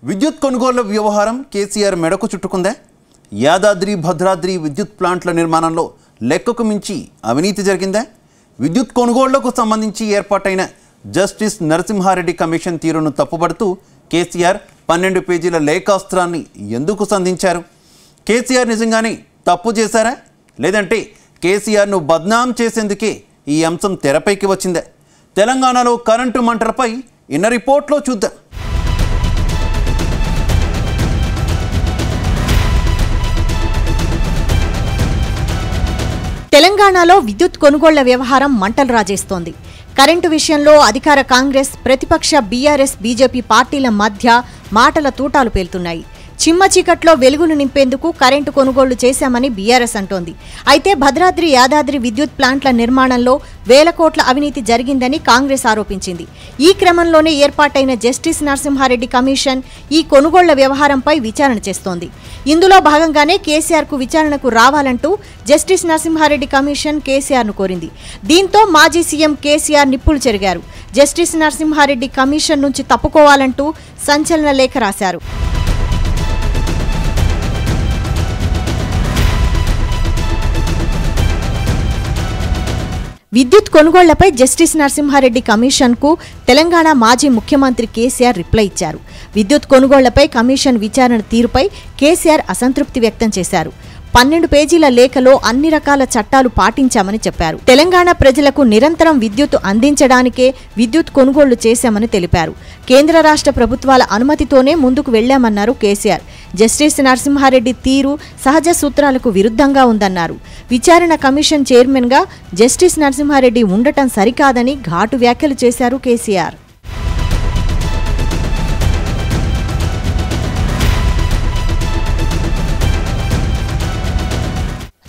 విద్యుత్ కొనుగోళ్ల వ్యవహారం కేసీఆర్ మెడకు చుట్టుకుందే. యాదాద్రి భద్రాద్రి విద్యుత్ ప్లాంట్ల నిర్మాణంలో లెక్కకు మించి అవినీతి జరిగిందే. విద్యుత్ కొనుగోళ్లకు సంబంధించి ఏర్పాటైన జస్టిస్ నరసింహారెడ్డి కమిషన్ తీరును తప్పుపడుతూ కేసీఆర్ 12 పేజీల లేఖాస్త్రాన్ని ఎందుకు సంధించారు? కేసీఆర్ నిజంగానే తప్పు చేశారా, లేదంటే కేసీఆర్ను బద్నాం చేసేందుకే ఈ అంశం తెరపైకి వచ్చిందే? తెలంగాణలో కరెంటు మంటలపై ఇన్న రిపోర్ట్లో చూద్దాం. తెలంగాణలో విద్యుత్ కొనుగోళ్ల వ్యవహారం మంటలు రాజేస్తోంది. కరెంటు విషయంలో అధికార కాంగ్రెస్, ప్రతిపక్ష బీఆర్ఎస్, బీజేపీ పార్టీల మధ్య మాటల తూటాలు పేలుతున్నాయి. చిమ్మ చీకట్లో వెలుగులు నింపేందుకు కరెంటు కొనుగోళ్లు చేశామని బీఆర్ఎస్ అంటోంది. అయితే భద్రాద్రి, యాదాద్రి విద్యుత్ ప్లాంట్ల నిర్మాణంలో వేల కోట్ల అవినీతి జరిగిందని కాంగ్రెస్ ఆరోపించింది. ఈ క్రమంలోనే ఏర్పాటైన జస్టిస్ నరసింహారెడ్డి కమిషన్ ఈ కొనుగోళ్ల వ్యవహారంపై విచారణ చేస్తోంది. ఇందులో భాగంగానే కేసీఆర్కు విచారణకు రావాలంటూ జస్టిస్ నరసింహారెడ్డి కమిషన్ కేసీఆర్ను కోరింది. దీంతో మాజీ సీఎం కేసీఆర్ నిప్పులు చెరిగారు. జస్టిస్ నరసింహారెడ్డి కమిషన్ నుంచి తప్పుకోవాలంటూ సంచలన లేఖ రాశారు. విద్యుత్ కొనుగోళ్లపై జస్టిస్ నరసింహారెడ్డి కమిషన్కు తెలంగాణ మాజీ ముఖ్యమంత్రి కేసీఆర్ రిప్లై ఇచ్చారు. విద్యుత్ కొనుగోళ్లపై కమిషన్ విచారణ తీరుపై కేసీఆర్ అసంతృప్తి వ్యక్తం చేశారు. 12 పేజీల లేఖలో అన్ని రకాల చట్టాలు పాటించామని చెప్పారు. తెలంగాణ ప్రజలకు నిరంతరం విద్యుత్ అందించడానికే విద్యుత్ కొనుగోళ్లు చేశామని తెలిపారు. కేంద్ర రాష్ట్ర ప్రభుత్వాల అనుమతితోనే ముందుకు వెళ్లామన్నారు కేసీఆర్. జస్టిస్ నరసింహారెడ్డి తీరు సహజ సూత్రాలకు విరుద్ధంగా ఉందన్నారు. విచారణ కమిషన్ చైర్మన్గా జస్టిస్ నరసింహారెడ్డి ఉండటం సరికాదని ఘాటు వ్యాఖ్యలు చేశారు కేసీఆర్.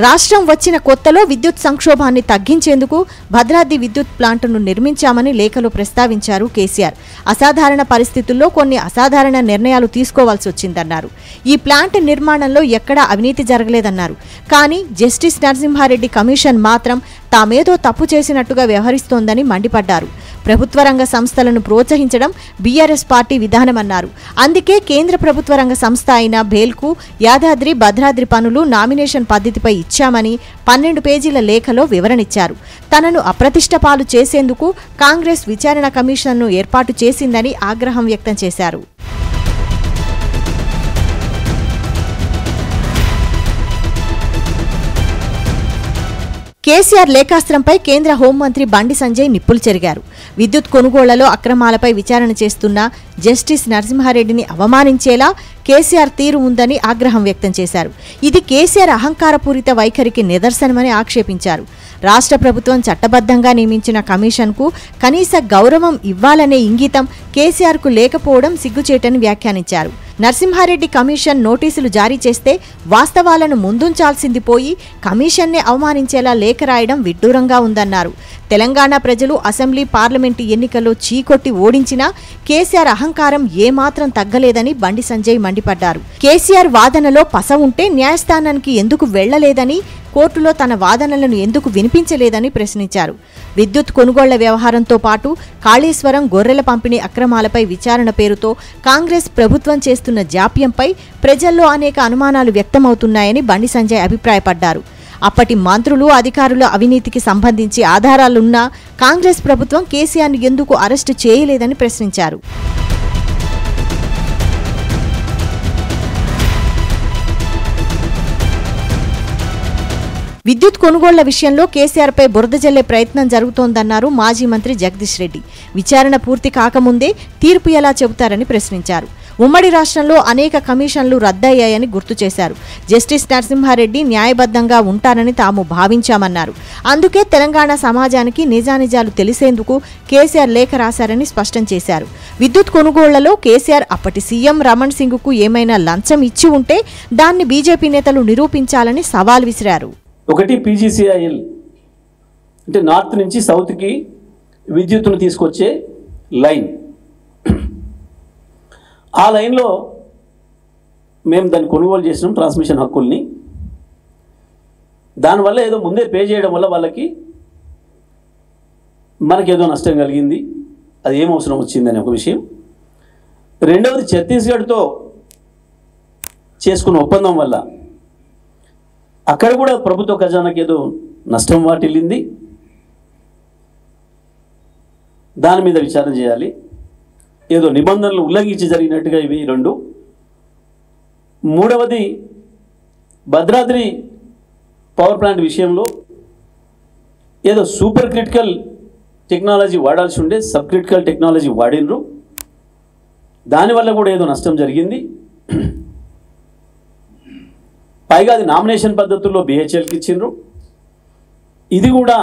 రాష్ట్రం వచ్చిన కొత్తలో విద్యుత్ సంక్షోభాన్ని తగ్గించేందుకు భద్రాద్రి విద్యుత్ ప్లాంటును నిర్మించామని లేఖలో ప్రస్తావించారు కేసీఆర్. అసాధారణ పరిస్థితుల్లో కొన్ని అసాధారణ నిర్ణయాలు తీసుకోవాల్సి వచ్చిందన్నారు. ఈ ప్లాంట్ నిర్మాణంలో ఎక్కడా అవినీతి జరగలేదన్నారు. కానీ జస్టిస్ నరసింహారెడ్డి కమిషన్ మాత్రం తామేదో తప్పు చేసినట్టుగా వ్యవహరిస్తోందని మండిపడ్డారు. ప్రభుత్వ రంగ సంస్థలను ప్రోత్సహించడం బీఆర్ఎస్ పార్టీ విధానమన్నారు. అందుకే కేంద్ర ప్రభుత్వ రంగ సంస్థ అయిన భేల్కు యాదాద్రి, భద్రాద్రి పనులు నామినేషన్ పద్ధతిపై ఇచ్చామని 12 పేజీల లేఖలో వివరణిచ్చారు. తనను అప్రతిష్ట పాలు చేసేందుకు కాంగ్రెస్ విచారణ కమిషన్ను ఏర్పాటు చేసిందని ఆగ్రహం వ్యక్తం చేశారు. కేసీఆర్ లేఖాస్త్రంపై కేంద్ర హోంమంత్రి బండి సంజయ్ నిప్పులు చెరిగారు. విద్యుత్ కొనుగోళ్లలో అక్రమాలపై విచారణ చేస్తున్న జస్టిస్ నరసింహారెడ్డిని అవమానించేలా కేసీఆర్ తీరు ఉందని ఆగ్రహం వ్యక్తం చేశారు. ఇది కేసీఆర్ అహంకారపూరిత వైఖరికి నిదర్శనమని ఆక్షేపించారు. రాష్ట్ర ప్రభుత్వం చట్టబద్ధంగా నియమించిన కమిషన్కు కనీస గౌరవం ఇవ్వాలనే ఇంగితం కేసీఆర్కు లేకపోవడం సిగ్గుచేటని వ్యాఖ్యానించారు. నరసింహారెడ్డి కమిషన్ నోటీసులు జారీ చేస్తే వాస్తవాలను ముందుంచాల్సింది పోయి కమిషన్నే అవమానించేలా లేఖ రాయడం విడ్డూరంగా ఉందన్నారు. తెలంగాణ ప్రజలు అసెంబ్లీ, పార్లమెంటు ఎన్నికల్లో చీకొట్టి ఓడించినా కేసీఆర్ అహంకారం ఏమాత్రం తగ్గలేదని బండి సంజయ్ మండిపడ్డారు. కేసీఆర్ వాదనలో పస ఉంటే న్యాయస్థానానికి ఎందుకు వెళ్లలేదని, కోర్టులో తన వాదనలను ఎందుకు వినిపించలేదని ప్రశ్నించారు. విద్యుత్ కొనుగోళ్ల వ్యవహారంతో పాటు కాళేశ్వరం, గొర్రెల పంపిణీ అక్రమాలపై విచారణ పేరుతో కాంగ్రెస్ ప్రభుత్వం చేస్తున్న జాప్యంపై ప్రజల్లో అనేక అనుమానాలు వ్యక్తమవుతున్నాయని బండి సంజయ్ అభిప్రాయపడ్డారు. అప్పటి మంత్రులు, అధికారుల అవినీతికి సంబంధించి ఆధారాలున్నా కాంగ్రెస్ ప్రభుత్వం కేసీఆర్ను ఎందుకు అరెస్టు చేయలేదని ప్రశ్నించారు. విద్యుత్ కొనుగోళ్ల విషయంలో కేసీఆర్పై బురద జల్లే ప్రయత్నం జరుగుతోందన్నారు మాజీ మంత్రి జగదీష్ రెడ్డి. విచారణ పూర్తి కాకముందే తీర్పు ఎలా చెబుతారని ప్రశ్నించారు. ఉమ్మడి రాష్ట్రంలో అనేక కమిషన్లు రద్దయ్యాయని గుర్తు చేశారు. జస్టిస్ నరసింహారెడ్డి న్యాయబద్ధంగా ఉంటారని తాము భావించామన్నారు. అందుకే తెలంగాణ సమాజానికి నిజానిజాలు తెలిసేందుకు కేసీఆర్ లేఖ రాశారని స్పష్టం చేశారు. విద్యుత్ కొనుగోళ్లలో కేసీఆర్ అప్పటి సీఎం రమణ్ సింగ్కు ఏమైనా లంచం ఇచ్చి ఉంటే దాన్ని బీజేపీ నేతలు నిరూపించాలని సవాల్ విసిరారు. ఒకటి పీజీసీఐఎల్ అంటే నార్త్ నుంచి సౌత్కి విద్యుత్తును తీసుకొచ్చే లైన్. ఆ లైన్లో మేము దాన్ని కొనుగోలు చేసినాం, ట్రాన్స్మిషన్ హక్కుల్ని. దానివల్ల ఏదో ముందే పే చేయడం వల్ల వాళ్ళకి మనకేదో నష్టం కలిగింది. అది ఏం అవసరం వచ్చిందని ఒక విషయం. రెండవది ఛత్తీస్గఢ్తో చేసుకున్న ఒప్పందం వల్ల అక్కడ కూడా ప్రభుత్వ ఖజానాకి ఏదో నష్టం వాటిల్లింది. దాని మీద విచారణ చేయాలి. ఏదో నిబంధనలు ఉల్లంఘించి జరిగినట్టుగా ఇవి రెండు. మూడవది భద్రాద్రి పవర్ ప్లాంట్ విషయంలో ఏదో సూపర్ క్రిటికల్ టెక్నాలజీ వాడాల్సి ఉండే సబ్ క్రిటికల్ టెక్నాలజీ వాడినరు. దానివల్ల కూడా ఏదో నష్టం జరిగింది. పైగా అది నామినేషన్ పద్ధతుల్లో బిహెచ్ఎల్కి ఇచ్చిండ్రు. ఇది కూడా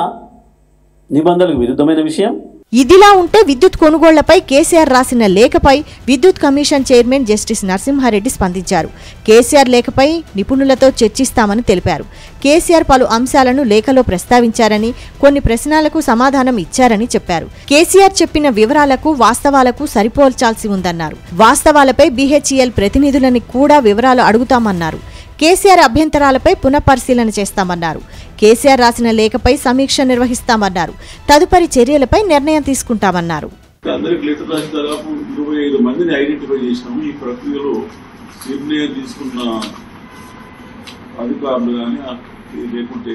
నిబంధనలకు విరుద్ధమైన విషయం. ఇదిలా ఉంటే విద్యుత్ కొనుగోళ్లపై కేసీఆర్ రాసిన లేఖపై విద్యుత్ కమిషన్ చైర్మన్ జస్టిస్ నరసింహారెడ్డి స్పందించారు. కేసీఆర్ లేఖపై నిపుణులతో చర్చిస్తామని తెలిపారు. కేసీఆర్ పలు అంశాలను లేఖలో ప్రస్తావించారని, కొన్ని ప్రశ్నలకు సమాధానం ఇచ్చారని చెప్పారు. కేసీఆర్ చెప్పిన వివరాలకు వాస్తవాలకు సరిపోల్చాల్సి ఉందన్నారు. వాస్తవాలపై బీహెచ్ఈఎల్ ప్రతినిధులని కూడా వివరాలు అడుగుతామన్నారు. కేసీఆర్ అభ్యంతరాలపై పునఃపరిశీలన చేస్తామన్నారు. కేసీఆర్ రాసిన లేఖపై సమీక్ష నిర్వహిస్తామన్నారు. తదుపరి చర్యలపై నిర్ణయం తీసుకుంటామన్నారు. అందరికి లెటర్ రాసి దాదాపు 25 మందిని ఐడెంటిఫై చేసినాము. ఈ ప్రక్రియలో నిర్ణయం తీసుకున్న అధికారులు కానీ లేకుంటే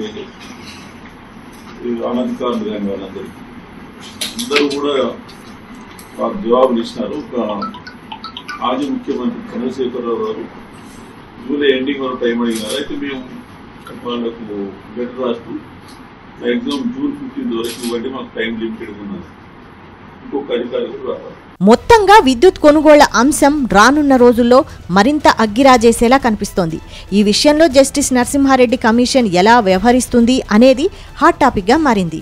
అనధికారులు కానీ వాళ్ళందరికీ అందరూ కూడా వారు జవాబులు ఇచ్చినారు. మాజీ ముఖ్యమంత్రి చంద్రశేఖరరావు గారు జూలై ఎండింగ్ వరకు టైం అడిగినారు. అయితే మేము వాళ్ళకు లెటర్ రాస్తూ మ్యాక్సిమం జూన్ 15 వరకు ఇవ్వండి, మాకు టైం లిమిటెడ్ ఉన్నది. ఇంకొక అధికారి కూడా రావాలి. మొత్తంగా విద్యుత్ కొనుగోళ్ల అంశం రానున్న రోజుల్లో మరింత అగ్గిరాజేసేలా కనిపిస్తోంది. ఈ విషయంలో జస్టిస్ నరసింహారెడ్డి కమిషన్ ఎలా వ్యవహరిస్తుంది అనేది హాట్ టాపిక్గా మారింది.